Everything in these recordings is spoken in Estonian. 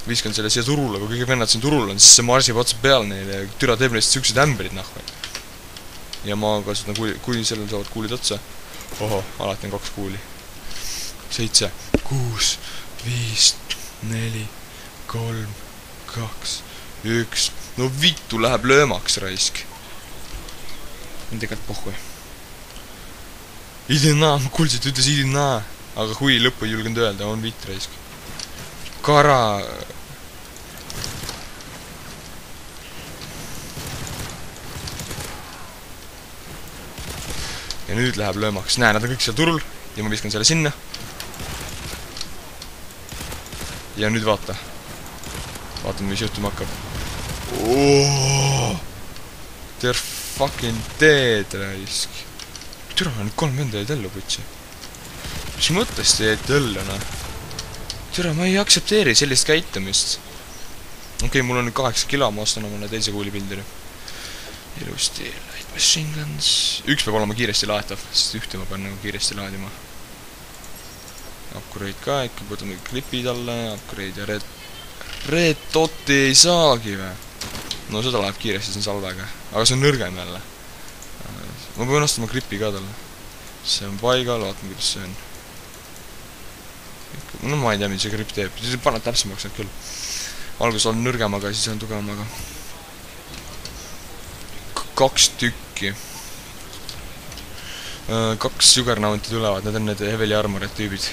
viskan selle siia turule, kui kõige vennad siin turul on, siis see marsib otsa peale neile ja türa teeb neist siuksed ämbrid, nahku. Ja ma kasutan, kui sellel saavad kuulid otsa. Oho, alati on 2 kuuli. 7, 6, 5, 4, 3, 2, 1. No vittu läheb löömaks, raisk. On tegelikult pohhu. Idina, ma kuulsin, et ütles idina. Aga kui lõppu ei julgenud öelda, on vitt, raisk. Kara. Ja nüüd läheb löömaks. Näe, nad on kõik seal turul. Ja ma viskan selle sinna. Ja nüüd vaata. Vaatame, mis juhtuma hakkab. They're fucking dead, raisk. Türa, nüüd 3 venda jäid ellu, putsi. Mis mõttes te jäid ellu, noh? Türa, ma ei aktsepteeri sellist käitumist. Okei, mul on nüüd 8 kilo, ma ostan omale teise kuulipilderi. Ilusti, light machine guns. Üks peab olema kiiresti laetav, sest ühte ma pean nagu kiiresti laadima. Upgrade ka, ikka võtame klipid alla, upgrade ja red doti ei saagi või? No seda läheb kiiresti siin salvega, aga see on nõrgem jälle. Ma pean ostama klipi ka talle. See on paigal, vaatame kuidas see on. No ma ei tea, mida see grip teeb, siis paned täpsemaks need küll. Alguses on nõrgem, aga siis on tugevam, aga 2 tükki. 2 Juggernaunti tulevad, need on need Heavily Armored tüübid.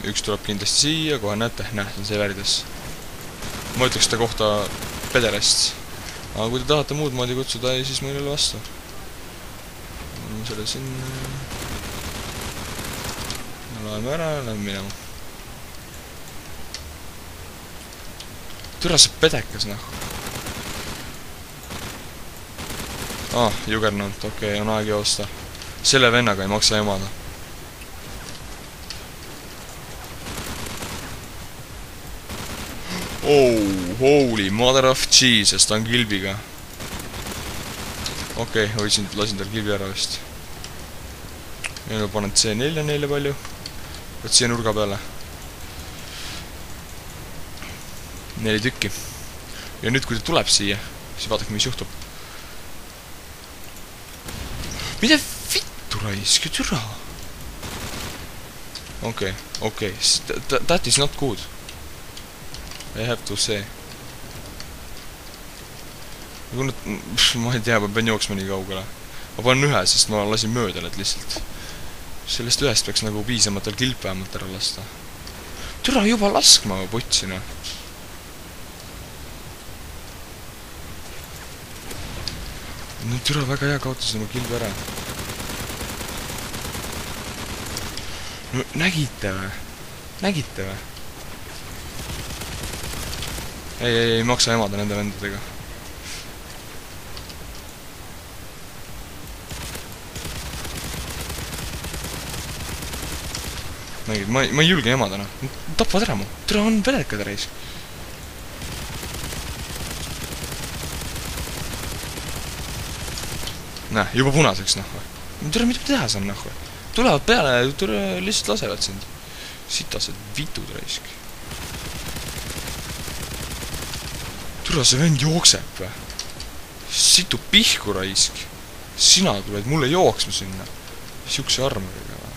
Üks tuleb kindlasti siia, kohe näete, see on see väärides. Ma ütleks seda kohta pederast. Aga kui te tahate muud moodi kutsuda, siis ma ei ole vastu. Võime selle sinna. Laeme ära, lähme minema. Türa see pedekas, noh. Juggernaunt, okei, on aeg joosta. Selle vennaga ei maksa emada. Holy mother of Jesus, ta on kilbiga. Okei, lasin tal kilbi ära vist. Ja ma panen C4 neile palju. Võt siia nurga peale. 4 tükki. Ja nüüd, kui ta tuleb siia, siis vaadake, mis juhtub. Mida vittu raisk, türa? Okei. That is not good. I have to say. Ma ei tea, ma pean jooksma nii kaugele. Ma panen ühe, sest ma lasin mööda need lihtsalt. Sellest ühest peaks nagu piisamatel kilp vähemalt ära lasta. Türa juba laskma putsina. No türa väga hea kaotasin oma kilbi ära. No nägite või? Nägite või? Ei maksa emada nende vendadega. Nägid, ma ei julge emada, noh. Tapvad ära mu. Türa on vedekad reis. Näe, juba punaseks, noh. Türa, mida teha saan, noh. Tulevad peale ja türa lihtsalt lasevad sind. Sitased vitud reisk. Türa, see vend jookseb või? Situ pihku raisk. Sina tuled mulle jooksma sinna. Siukse armuriga või?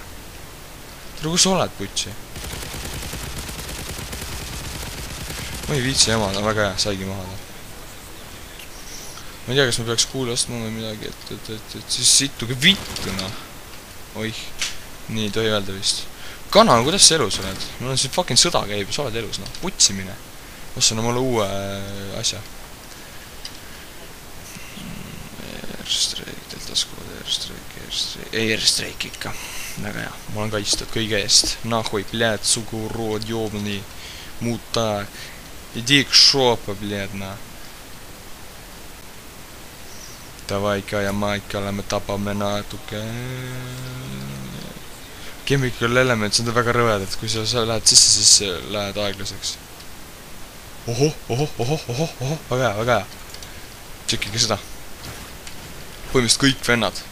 Türa, kus sa oled, putsi? Ma ei viitsi emada, väga hea, saigi maha ta. Ma ei tea, kas ma peaks kuule ostma või midagi, et siis situge vittu, noh. Oih, nii ei tohi öelda vist. Kana, kuidas sa elus oled? Mul on siin fucking sõda käib, sa oled elus, noh. Putsimine. Ostan omale uue asja. Airstrike, Delta Squad, Airstrike ikka. Väga hea, ma olen kaitstud kõige eest. Nahoi, blядь, sugu, urod, joobni, mutak. Иди к шопу, блядь, на. Давай-ка ja maikale me tapame natuke. Chemical Elements on väga rõvedad, kui sa lähed sisse, siis lähed aeglaseks. Ohoh, väga hea. Tšekkige seda. Põhimõtteliselt kõik vennad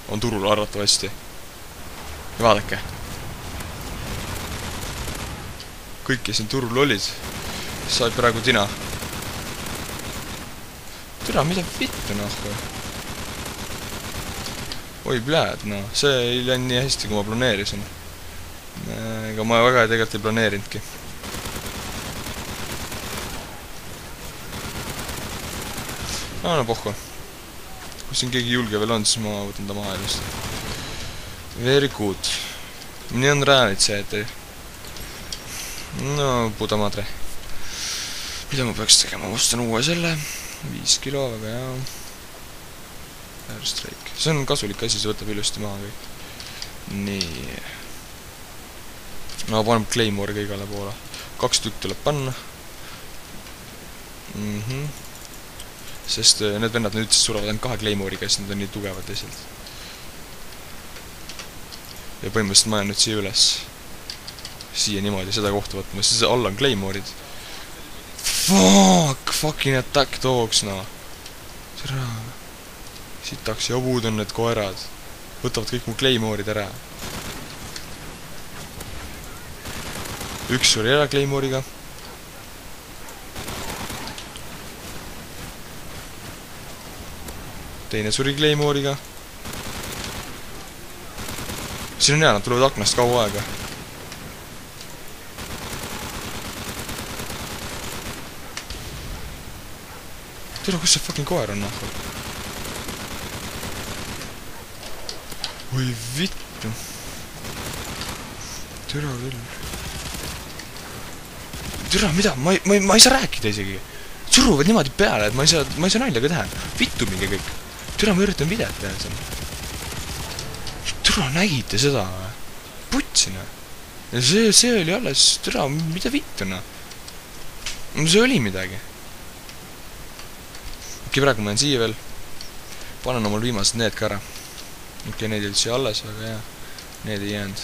on turul arvatavasti. Ja vaadake. kõik, kes siin turul olid, said praegu tina. Türa, mida vittu nahku? Oi, pljääd, no. See ei läinud nii hästi, kui ma planeerisin. Ega ma väga tegelikult ei planeerinudki. No pohku. Kui siin keegi julge veel on, siis ma võtan ta maha elust. Very good. Nii on räänid see, et no, puda madre. Mida ma peaks tegema? Ma ostan uue selle. 5 kilo, väga hea. Airstrike. See on kasulik asi, see võtab ilusti maha kõik. Nii. No, paneb Claymore'iga igale poole. 2 tükk tuleb panna. Sest need vennad nüüd siis surevad ainult 2 Claymore'iga, sest nad on nii tugevad lihtsalt. Ja põhimõtteliselt ma jään nüüd siia üles. Siia niimoodi, seda kohta võtma, siis all on Claymore'id. Fucking attack dogs, no. Tere. Sitaks jabud on need koerad. Võtavad kõik mu Claymore'id ära. Üks suri ära Claymore'iga. Teine suri Claymore'iga. Siin on hea, nad tulevad aknast kaua aega. Tere, kus see fucking koer on, nahku? Oi, vittu. Tere küll. Tere, mida? Ma ei saa rääkida isegi. Suruvad niimoodi peale, et ma ei saa naljaga teha. Vittu mingi kõik. Tere, ma üritan videot teha seal. Tere, nägite seda? Putsina. See oli alles. Tere, mida vittu, no? See oli midagi. Okei, praegu ma jään siia veel. Panen omal viimased need ka ära. Okei, need olid siia alles, aga jah. Need ei jäänud.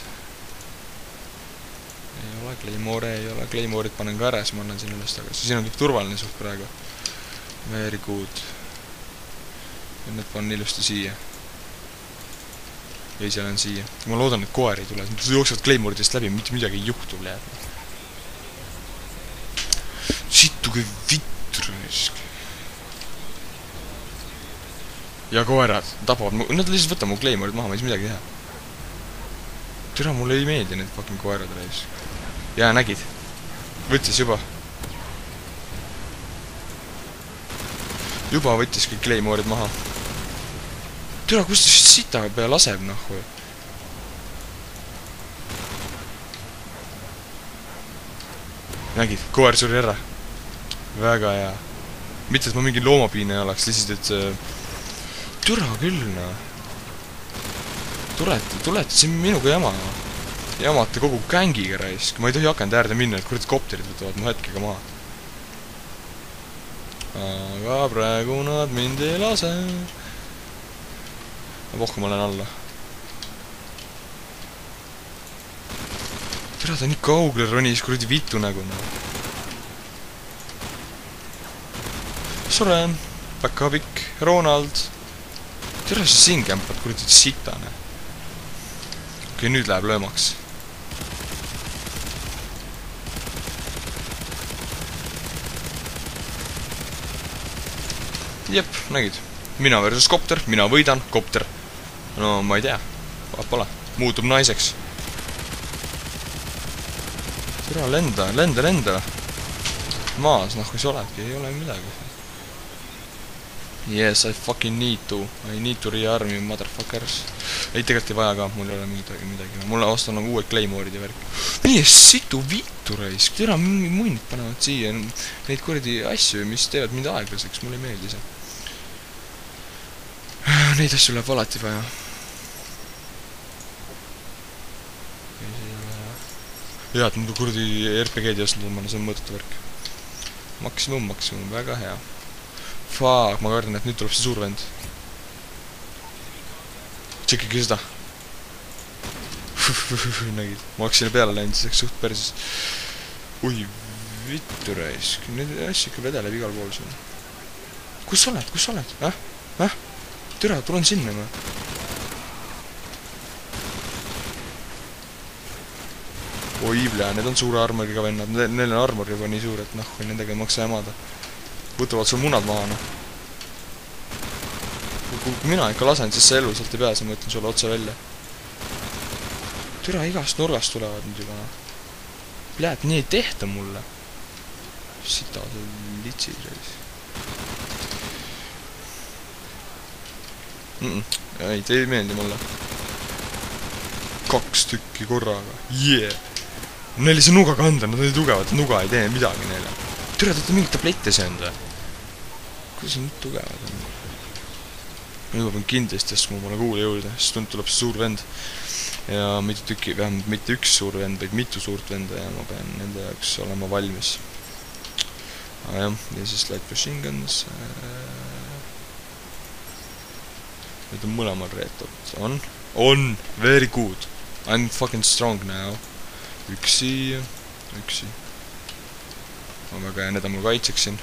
Ei ole Claymore'id panen ka ära, siis ma annan siin üles tagasi. Siin on kõik turvaline suht praegu. Very good. Ja need panen ilusti siia. Ei, seal on siia. Ma loodan, et koer ei tule. Nad jooksevad Claymore'idest läbi, mitte midagi ei juhtu, läheb. Sittuge vittu raisk. Ja koerad tapavad mu... Nad lihtsalt võtavad mu Claymore'id maha, ma ei saa midagi teha. Tere, mulle ei meeldi need fucking koerad reis. Jaa, nägid. Võttis juba. Juba võttis kõik Claymore'id maha. Tere, kus ta sita pea laseb, nahku? Nägid, koer suri ära. Väga hea. Mitte, et ma mingi loomapiine oleks, lihtsalt, et... Türa küll, no. Tulete siin minuga jama. Jamate kogu gängiga raisk. Ma ei tohi hakanud äärde minna, et kurat kopterid võtavad mu hetkega maha. Aga praegu nad mind ei lase. Pohku ma lähen alla. Türa, ta nii kaugele ronis, kuradi vitu nägu, no. Suren. Päkapikk. Ronald. Tere, see siin kämpad, kuradi sitane. Okei, nüüd läheb löömaks. Jep, nägid. Mina versus kopter, mina võidan, kopter. No, ma ei tea. Vaat pole. Muutub naiseks. Tere, lenda. Maas, noh, kui sa oledki, ei ole midagi. Yes, I fucking need to. I need to rearm you, motherfuckers. Ei, tegelikult ei vaja ka, mul ei ole midagi. Mulle ostan nagu uued Claymore'id ja värk. Nii, situ vittu raisk. Tere, mingi munnid panevad siia neid kuradi asju, mis teevad mind aeglaseks. Mulle ei meeldi see. Neid asju läheb alati vaja. Hea, et mul kuradi RPG-d ei ostnud, see on mõõdetu värk. Maksimum, väga hea. Fuck, ma kardan, et nüüd tuleb see suur vend. Tšekkige seda. Nägid. Ma hakkasin peale läinud, siis suht perses. Ui, vittu raisk. Need asju ikka vedeleb igal pool siin. Kus sa oled? Türa, tulen sinna, ma. oi blää, need on suure armoriga vennad, neil on armor juba nii suur, et noh, nendega ei maksa jamada. Võtavad sul munad maha, noh. Kui mina ikka lasen, siis sa elu sealt ei pääse, ma ütlen sulle otse välja. Türa igast nurgast tulevad nüüd juba, noh. Pljääd, nii ei tehta mulle. Sita see litsid reis. Ei, te ei meeldi mulle. 2 tükki korraga. Yeah! Neil ei saa nuga kanda, nad on tugevad, nuga ei tee midagi neile. Türa, te olete mingit tablette söönud või? Kuidas nad nii tugevad on? Nüüd ma pean kindlasti jäsku ma pole kuule jõuda, sest nüüd tuleb see suur vend. Ja mitu tükki, vähemalt mitte üks suur vend, vaid mitu suurt venda ja ma pean nende jaoks olema valmis. Aga jah, ja siis light machine guns. Need on mõlemal reetod. On! Very good! I'm fucking strong now. Üksi. On väga hea, need on mul kaitseks siin.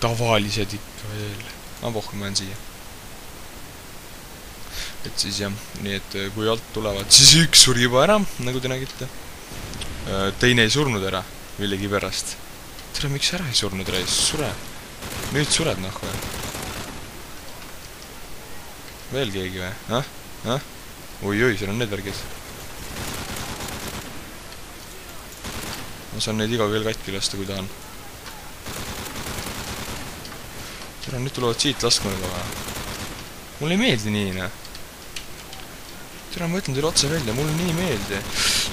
Tavalised ikka veel. Pohku ma jään siia. Et siis jah, nii et kui alt tulevad, siis üks suri juba ära, nagu te nägite. Teine ei surnud ära, millegi pärast. Tere, miks ära ei surnud reis? Sure. Nüüd sured noh või? Veel keegi või? Oi, seal on need värgid. Ma saan neid iga kell katki lasta, kui tahan. Tere, nüüd tulevad siit laskma juba või? Mulle ei meeldi nii, ne? Tere, ma ütlen teile otse välja, mulle nii ei meeldi.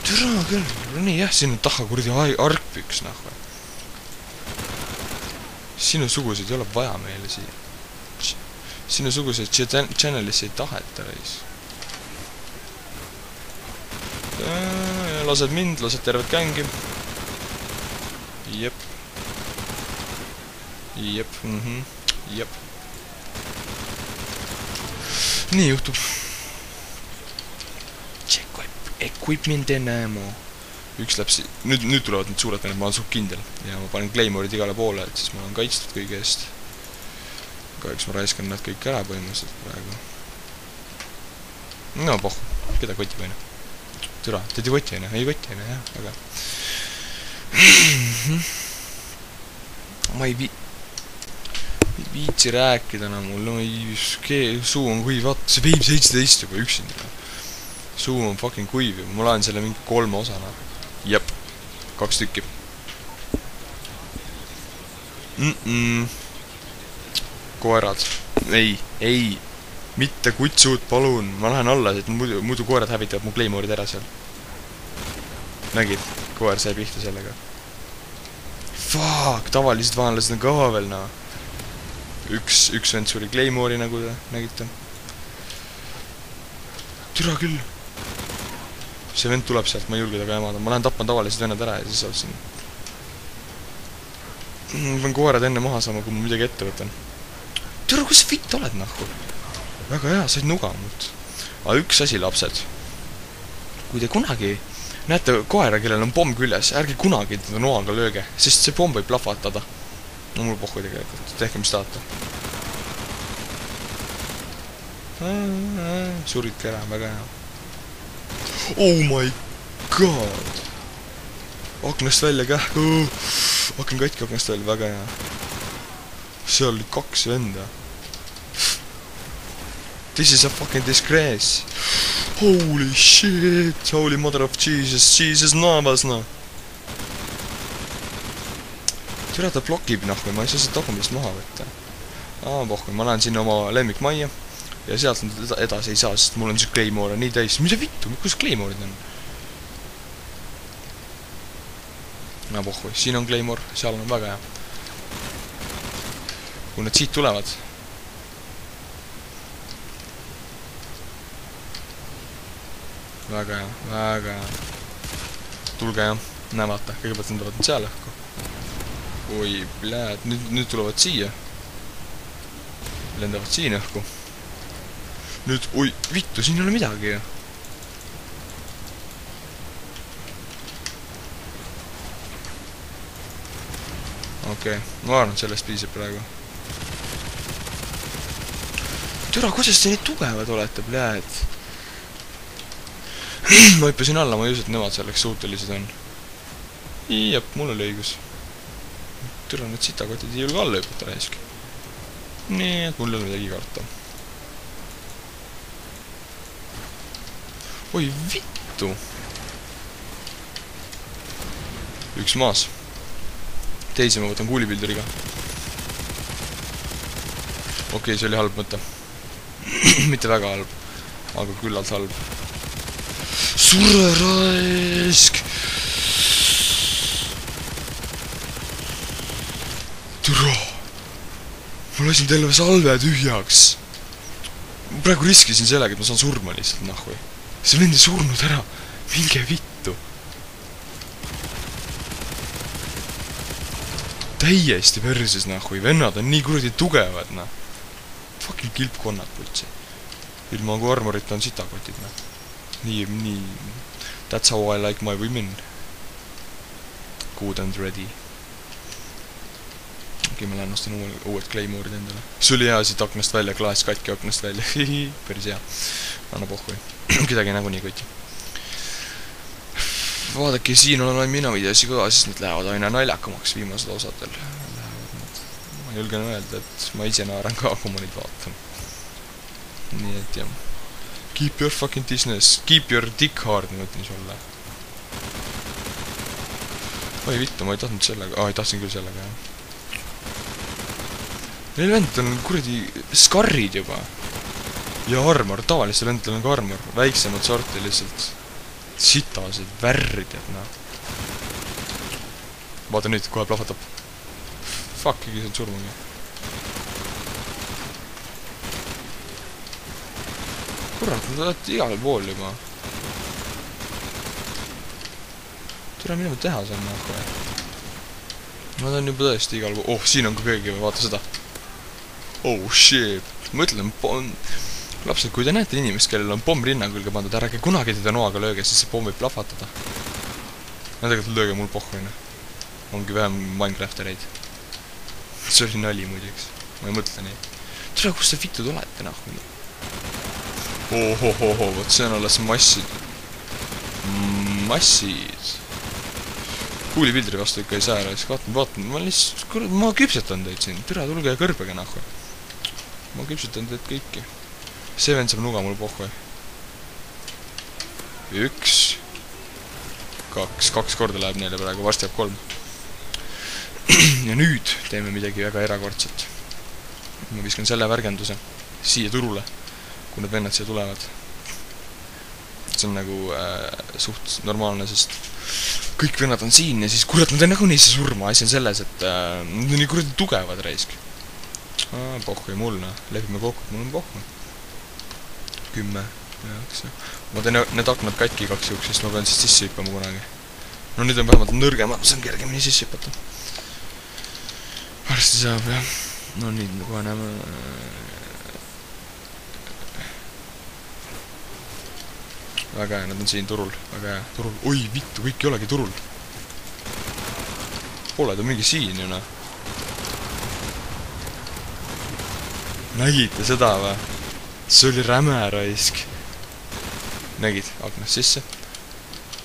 Tere, küll, nii jah, siin on taha kurdi argpüks, noh või? Sinu suguseid ei ole vaja meile siia. Sinu suguseid channelisse ei taheta reis. Lased mind, lased tervet gängi. Jep. Nii juhtub. Check equipment and ammo. Üks läheb nüüd tulevad need suured vened, ma olen suht kindel. Ja ma panen Claymore'id igale poole, et siis ma olen kaitstud kõige eest. Kahjuks ma raiskan nad kõik ära põhimõtteliselt praegu. No pohhu, keda kotib aina? Türa, teed ju koti aina? Ei koti aina, jah, väga. Ma ei viitsi rääkida enam mul, suu on kuiv, vaata, see veib 17 juba üksinda. Suu on fucking kuiv juba, ma laen selle mingi 3 osana. Jep, 2 tükki. Koerad. Ei. Mitte kutsud, palun. Ma lähen alla, et muidu koerad hävitavad mu Claymore'id ära seal. Nägid? Koer sai pihta sellega. Fuck, tavalised vaenlased on ka veel, no. Üks vend suri Claymore'i, nagu te nägite. Türa küll. See vend tuleb sealt, ma ei julge taga jamada. Ma lähen tappan tavalised vennad ära ja siis saab siin. Ma pean koerad enne maha saama, kui ma midagi ette võtan. Türa, kus fit oled, nahku? Väga hea, said nuga mult. Aga üks asi, lapsed. Kui te kunagi näete koera, kellel on pomm küljes, ärge kunagi teda noaga lööge, sest see pomm võib plahvatada. No mul pohhu tegelikult, tehke mis tahate. Suridki ära, väga hea. Oh my god! Aknast välja kähku! Aken katki aknast välja, väga hea. Seal oli 2 venda. This is a fucking disgrace. Holy shit! Holy mother of Jesus! Jesus naabas, noh! Türa ta blokib, noh, või ma ei saa seda tagumist maha võtta. Pohku, ma lähen sinna oma lemmikmajja. Ja sealt edasi ei saa, sest mul on see Claymore nii täis. Mida vittu? Kus Claymore'id on? Pohhu, siin on Claymore, seal on väga hea. Kui nad siit tulevad. Väga hea, väga hea. Tulge jah, näe vaata, kõigepealt lendavad nad seal õhku. Oi, pljääd, nüüd tulevad siia. Lendavad siin õhku. Nüüd, oi, vittu, siin ei ole midagi. Okei, ma arvan, sellest piisab praegu. Türa, kuidas te nii tugevad olete, pljääd? Ma hüppasin alla, ma ei usu, et nemad selleks suutelised on. Jep, mul oli õigus. Türa, need sitakotid ei julge alla hüpata raisk. Nii, et mul ei ole midagi karta. Oi, vittu! Üks maas. Teisi ma võtan kuulipilduriga. Okei, see oli halb mõte. Mitte väga halb, aga küllalt halb. Surre raisk! Türa! Ma lasin terve salve tühjaks. Praegu riskisin sellega, et ma saan surma lihtsalt, nahvoi. See vend ei surnud ära. Minge vittu. Täiesti perses, nahvoi. Vennad on nii kuradi tugevad, nah. Fucking kilpkonnad putsi. Ilma kui armorita on sitakotid, nah. Nii. That's how I like my women. Good and ready. Okei, ma lähen ostan uued Claymore'id endale. See oli hea siit aknast välja, klaas katki aknast välja. Päris hea. Anna pohhui. Kedagi nagu nii koti. Vaadake, siin olen vaid mina videosi ka, siis need lähevad aina naljakamaks viimased osadel. Ma julgen öelda, et ma ise naeran ka, kui ma neid vaatan. Nii et jah. Keep your fucking business. Keep your dick hard, ma mõtlen sulle. Oi vittu, ma ei tahtnud sellega. Ei tahtsin küll sellega, jah. Neil vend on kuradi skarrid juba. Ja armor, tavalistel vendel on ka armor. Väiksemad sorti lihtsalt. Sitased värrid, et noh. Vaata nüüd, kohe plahvatab. Fuck, keegi saad surmagi. Kurat, nad olete igal pool juba. Tule, mida ma teha saan, kohe. Nad on juba tõesti igal pool. Oh, siin on ka keegi, vaata seda. Oh shit. Ma ütlen, lapsed, kui te näete inimest, kellel on pomm rinna külge pandud, ärge kunagi teda noaga lööge, siis see pomm võib plahvatada. No tegelikult lööge mul pohhuina. Ongi vähem Minecraftereid. See oli nali muiduks. Ma ei mõtle nii. Tule, kus te vitud olete, nahku? Ohohoho, võt see on alles massid. Massid. Kuulipildri vastu ikka ei saa ära, siis vaatan, ma lihtsalt, ma küpsetan teid siin. Türa, tulge ja kõrbege, nahku. Ma küpsetan teid kõiki. See vend saab nuga mul pohhu. 1 2 korda läheb neile praegu, varsti jääb 3. Ja nüüd teeme midagi väga erakordset. Ma viskan selle värgenduse siia turule, kui need vennad siia tulevad. See on nagu suht normaalne, sest kõik vennad on siin ja siis kurat, nad on nagu neisse surma. Asi on selles, et nad on nii kuradi tugevad raisk. Pohhu ei mulna, lepime kokku, et mul on pohhu 10, 9. Ma teen need aknad katki kaks juhuks, sest ma pean siis sisse hüppama kunagi. No nüüd on vähemalt nõrgemad, ma saan kergemini sisse hüppata. Varsti saab, jah. No nüüd me kohe näeme. Väga hea, nad on siin turul. Väga hea, turul. Oi, vittu, kõik ei olegi turul. Pole ta mingi siin ju, noh. Nägite seda või? See oli räme raisk. Nägid, aknast sisse.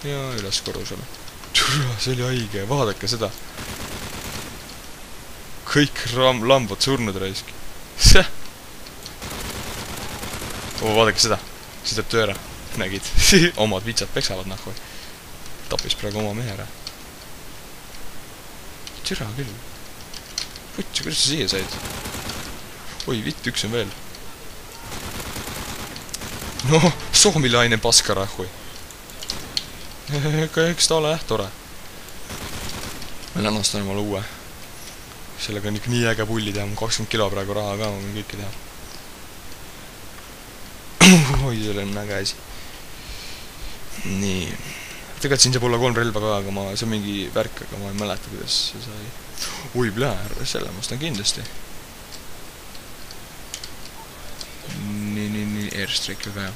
Ja üles korrusele. Türa, see oli haige, vaadake seda. Kõik lambad surnud raisk. Vaadake seda. See teeb töö ära. Nägid, omad vitsad peksavad nahku. Tapis praegu oma mehe ära. Türa küll. Putsi, kuidas sa siia said? Oi, vitt, üks on veel. No, soomilaine paskarahhui. Eks ta ole jah tore. Ma lähen ostan omale uue. Sellega on ikka nii äge pulli teha. 20 kilo praegu raha ka, ma võin kõike teha. Oi, see on äge asi. Nii. Tegelikult siin saab olla 3 relva ka, aga see on mingi värk, aga ma ei mäleta, kuidas see sai. Oi, plää, selle ma ostan kindlasti. Nii, airstrike väga hea.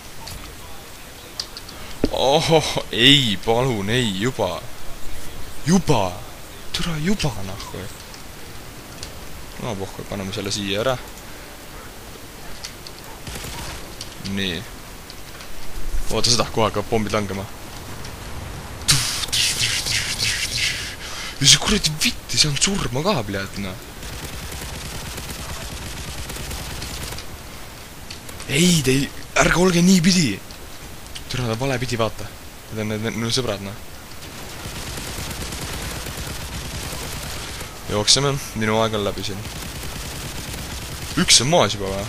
Ohoh, ei, palun, ei, juba. Türa, juba, nahku. No pohku, paneme selle siia ära. nii. Oota seda, kohe hakkab pommid langema. Ja see kuradi vitt ei saanud surma ka, bled, noh. Ei, te ei... Ärge olge nii pidi! Türa, ta vale pidi, vaata. Need on need sõbrad, noh. Jookseme, minu aeg on läbi siin. Üks on maas juba, või?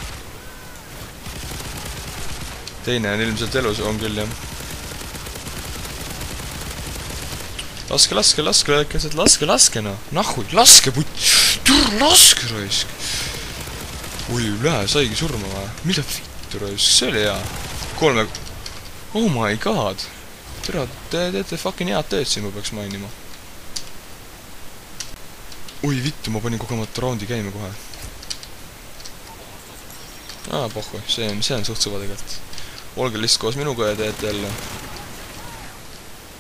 Teine on ilmselt elus, on küll, jah. Laske, noh. Nahui, laske, putt! Türa, laske, raisk! Ui, lähe, saigi surma, või? Mida vittu, raisk? See oli hea. 3... Oh my god! Türa, te teete fucking head tööd siin, ma peaks mainima. Ui, vittu, ma panin kogemata raundi käima kohe. Pohhu, see on suht suva tegelikult. Olge lihtsalt koos minuga ja teete jälle.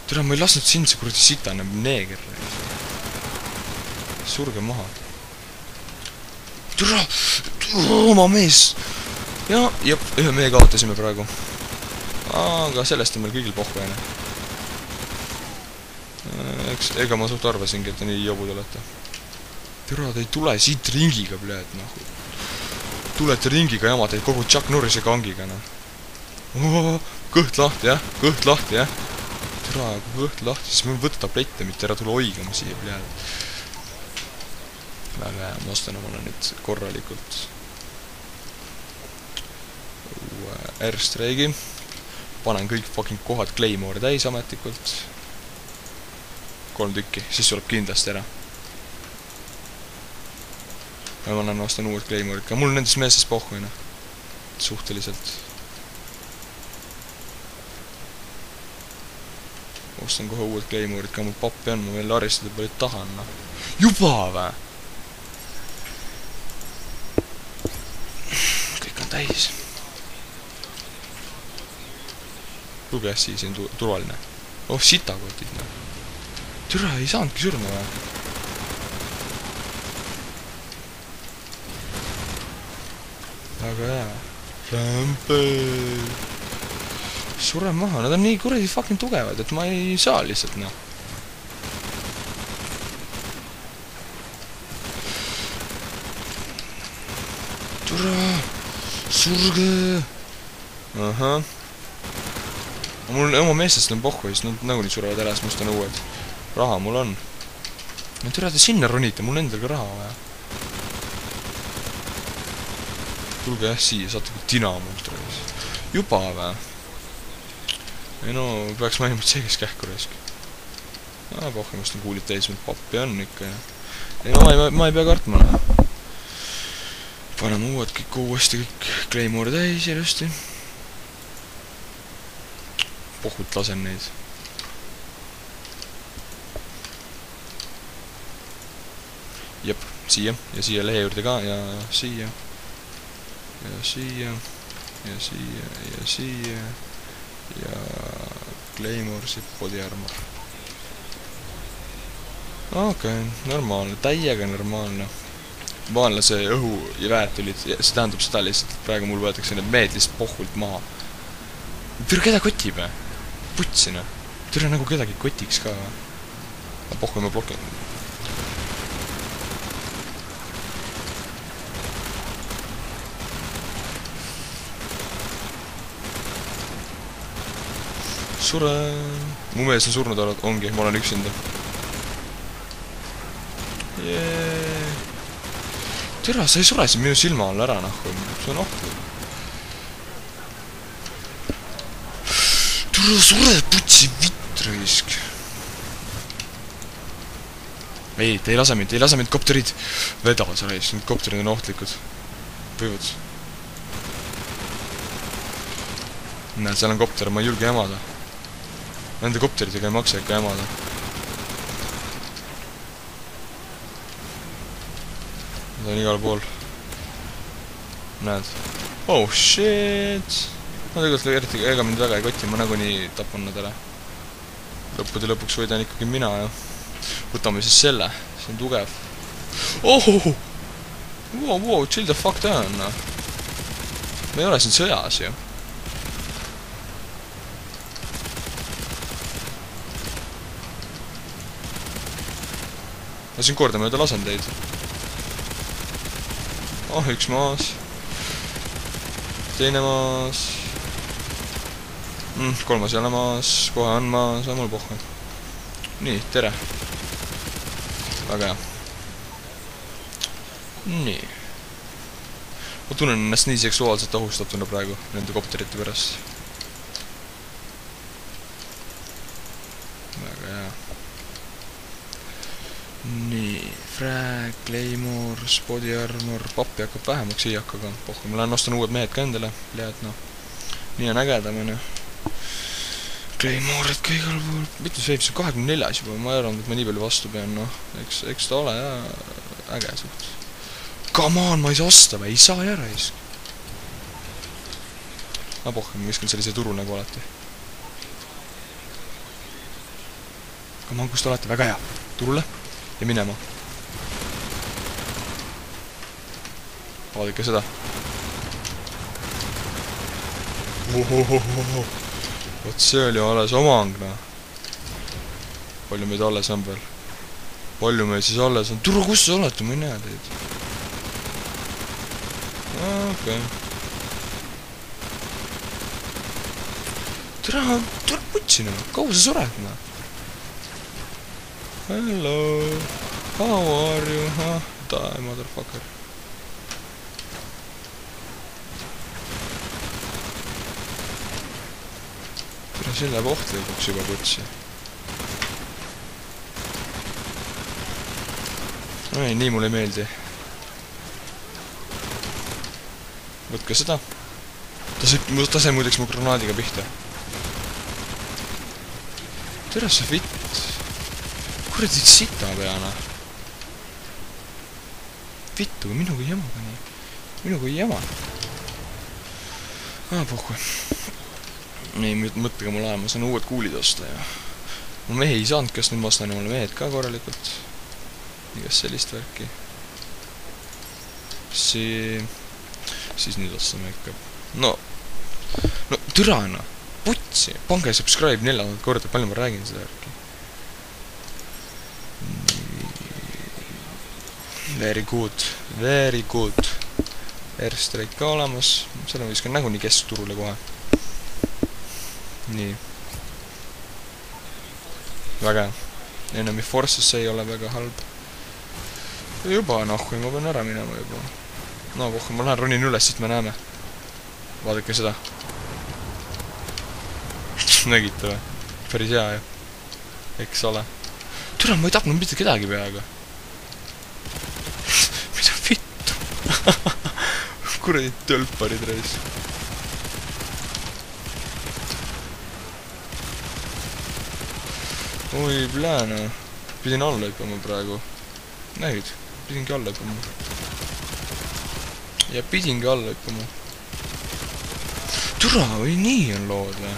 Türa, ma ei lasnud sind, see kuradi sitane neeger. Surge maha. Türa, oma mees. Ja, jep, ühe mehe kaotasime praegu. Aga sellest on meil kõigil pohku, enne. Ega ma suht arvasingi, et te nii jobud olete. Türa, te ei tule siit ringiga, bled, noh. Tulete ringiga jama teid kogu Chuck Norrise kangiga, noh. Kõht lahti, jah? Kõht lahti, jah? Türa, kui kõht lahti, siis meil võtta tablette, mitte ära tule oigama siia, bled. Väga hea, ma ostan omale nüüd korralikult. R-streigi. Panen kõik fucking kohad Claymore täis ametlikult. 3 tükki, siis tuleb kindlasti ära. Ja ma ostan uued Claymore'id ka. Mul on nendest meestest pohhuina. Suhteliselt. Ostan kohe uued Claymore'id ka. Mul pappi on, ma veel aristada palju tahan. Juba vä? Kõik on täis. Lugege siin turvaline. Oh, sitakotid. Türa, ei saanudki surma vä? Väga hea. Rämpe. Sure maha, nad on nii kuradi fucking tugevad, et ma ei saa lihtsalt, noh. Türa. Surge. Ahah. Mul oma meestest on pohhu, siis nad nagu nii surevad ära, siis ma ostan uued. Raha mul on. No türa, te sinna ronite, mul endal ka raha vaja. Tulge jah siia, saate kui dinamult reis. Juba vä? Ei no, peaks mainima, et see kes kähku reisk. Pohhu, ma ostan kuulid täis, meil pappi on ikka, jah. Ei no, ma ei pea kartma. Paneme uued kõik uuesti, kõik Claymore täis ilusti. Pohhult lasen neid. Jep, siia ja siia lehe juurde ka ja siia. Ja siia, ja siia, ja siia, ja Claymore, siit body armor. Okei, normaalne, täiega normaalne. Vaanlase õhu ja väed tulid, see tähendab seda lihtsalt, et praegu mul võetakse need mehed lihtsalt pohhult maha. Türa, keda kotib, Putsina. Türa, nagu kedagi kotiks ka, pohhu ma blokin. Sure. Mu mees on surnud oled, ongi, ma olen üksinda. Türa, sa ei sure siin minu silma all ära, nahku. See on ohtlik. Türa, sure, putsi vitt raisk. Ei, te ei lase mind, kopterid. Vedavad sa raisk, need kopterid on ohtlikud. Võivad. Näed, seal on kopter, ma ei julge jamada. Nende kopteritega ei maksa ikka jamada. Nad on igal pool. Näed. Oh shit. No tegelikult eriti ega mind väga ei koti, ma nagunii tapan nad ära. Lõppude lõpuks võidan ikkagi mina ja võtame siis selle. See on tugev. Oh! Wow, chill the fuck down. Me ei ole siin sõjas ju. ma siin kordamööda lasen teid. Oh, üks maas. Teine maas. Kolmas ei ole maas. Kohe on maas, aga mul pohku. Nii, tere. Väga hea. Nii. Ma tunnen ennast nii seksuaalselt ohustatuna praegu nende kopterite pärast. Väga hea. Nii, frag, claymore, body armor, pappi hakkab vähemaks iiakaga. Pohku, ma lähen ostan uued mehed ka endale. Lead, noh. Nii on ägedamine. Claymore'id ka igal pool. Mitmes veebis on 24 juba. Ma ei arvanud, et ma nii palju vastu pean, noh. Eks ta ole, jah, äge suht. Come on, ma ei saa osta või? Ei saa ära isk. Ma pohku, ma viskan sellise turu nagu alati. Come on, kus te olete? Väga hea. Turule. Ja minema. Vaadake seda. Vot see oli alles omang, noh. Palju meid alles on veel? Palju meid siis alles on? Turu, kus sa olete? Ma ei näe teid. Okei. Tere putsi, noh. Kaua sa sured, noh? Hello. How are you? Die, motherfucker. Tere, see läheb ohtlikuks juba putsi. Ei, nii mulle ei meeldi. Võtke seda. Ta sai muideks mu granaadiga pihta. Tere, see vitt. Kuradi sita peana. Vittu, minuga ei jama ka nii. Minuga ei jama. Pohku. Ei, mõttega mul aja, ma saan uued kuulid osta ja ma mehi ei saanud, kas nüüd ma ostan omale mehed ka korralikult. Igast sellist värki. Siis nüüd ostame ikka. No türana. Putsi. Pange subscribe 4 korda, palju ma räägin seda värki. Very good. Very good. Airstrike ka olemas. Selle ma viskan nägu nii keskturule kohe. Nii. Väga hea. Enemy Forces ei ole väga halb. Juba, kui ma pean ära minema juba. No, kohku, ma lähen ronin üles, siit me näeme. Vaadake seda. Nägite või? Päris hea ju. Eks ole. Türa, ma ei tapnud mitte kedagi peaga. Mida vittu? Kuradi tölparid reis. Oi, plääna. Pidin alla hüppama praegu. Nägid? Pidingi alla hüppama. Ja pidingi alla hüppama. Türa, või nii on lood või?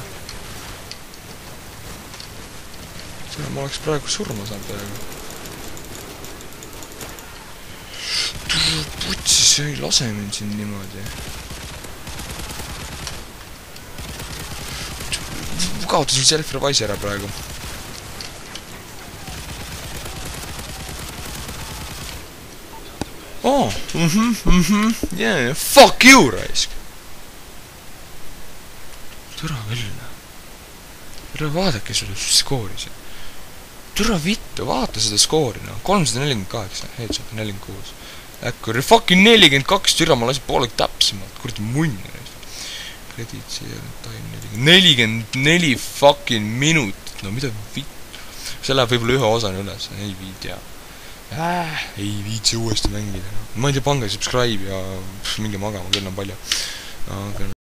Türa, ma oleks praegu surma saanud praegu. Türa, putsi, see ei lase mind siin niimoodi. Kaotasin self-revice ära praegu. Oh, yeah, fuck you, raisk. Türa küll. Türa, vaadake selle skoori siin. Türa vittu, vaata seda skoori, no. 348, headshot 46. Äkki, fucking 42, türa, ma lasin poolegi täpsemalt. Kurdi munn, raisk. Kredit siia, time 44 fucking minutit. No mida vittu. See läheb võib-olla ühe osana üles, ei viidja. Ei viitsi uuesti mängida. Ma ei tea, pange subscribe ja minge magama, kell on palju. Aga